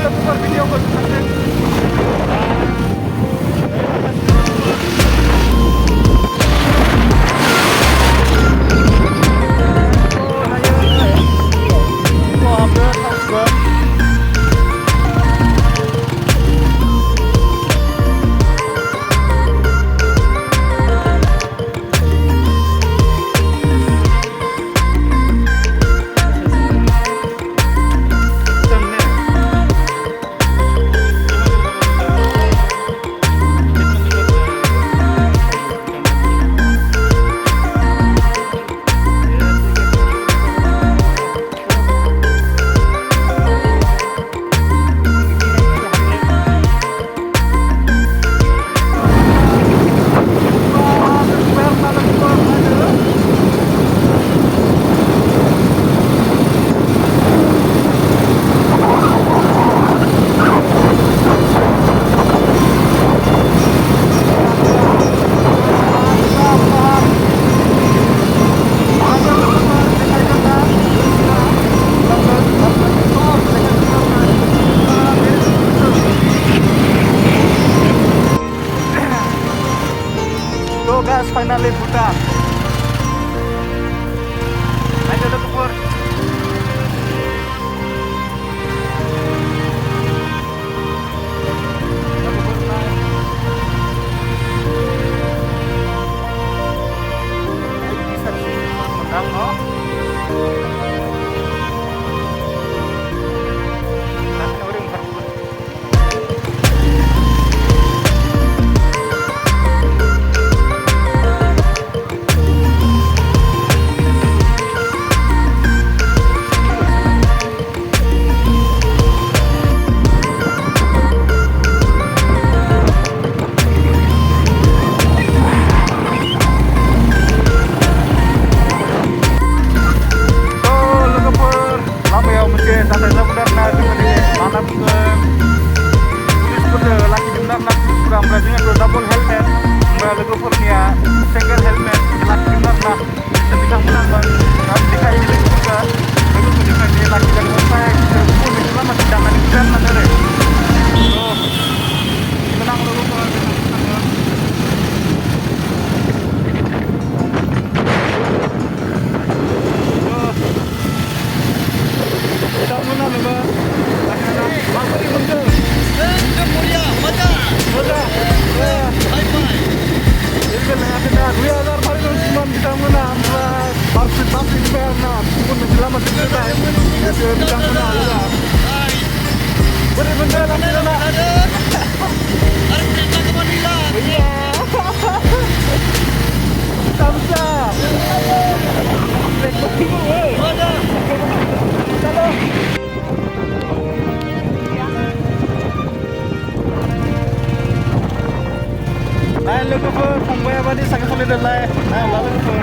logofor videoku sampai. Guys, finally Bhutan. Ayo logofor. Bisa sih, menang no. Nah, orang baru. Double helmet, logofor niya single helmet, laki benar lah. Dan bisa menang bang. Kalau jika ini juga, bagus jika dia laki dan saya pun selamat jangan dikira mana deh. So, menang logofor. Tidak menang bang. Mampu dibentuk. Mulia, mata. Bisa menang, parsit pun selamat kita bisa menang. Beri bendera kita. Harus kita ke Manila. Iya. Samsa. Ada. Nah, logofor, fungbai apa nih sangat solid lah. Nah, logofor.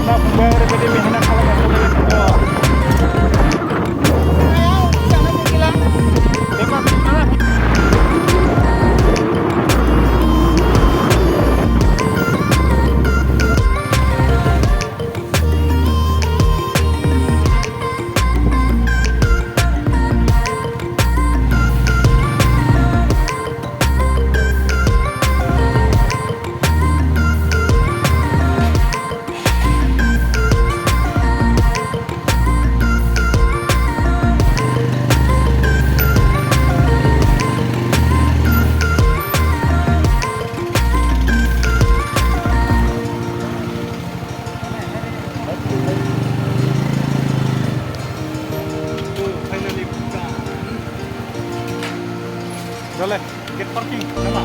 Nah, fungbai apa nih mihna kalau nggak solid semua. Jangan bilang. Memang mana? Boleh, get parking, kenapa?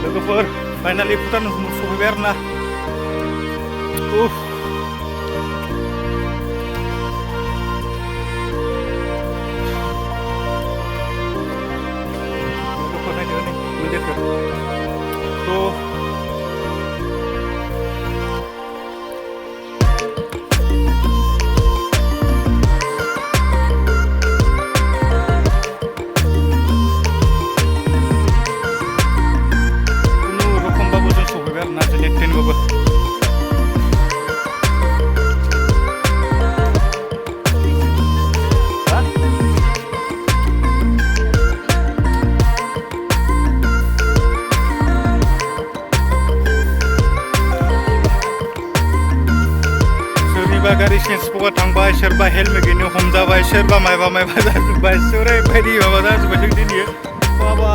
Logofor, finally Bhutan musuh berna. सोरबा हेलमेट गैयैनो हमजाबाय सोरबा मायबा जाजोब्बाय ओरैबायदि माबा जाजोब्बाय जों दिनै बाबा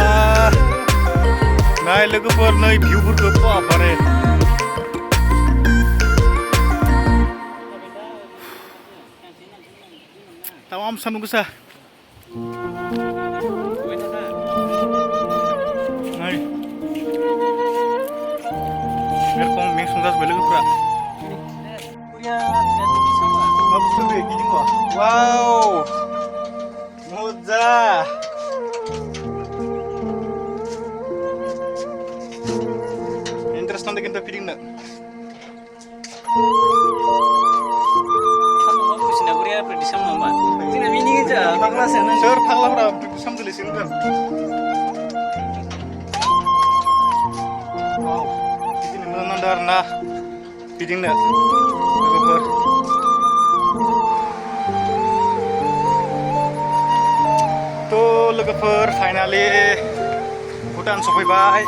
नाय लोगोफोर नै भिउफोरखौ बाबारे तामाम सान्दुं गोसा नै एरखम मेंसुं जाजोब्बाय लोगोफ्रा मा बुस्थु बे गिदिं वाव मोजा इन्टारेस्ट नांदों खिन्थु फिदिंनो सोर फाग्लाफोरा प्रेक्टिस खालामदोंलै वाव बिदिनो मोजां नांदों आरोना फिदिंनो लोगोफोर थ' लोगोफोर फाइनालि भुटान सफैबाय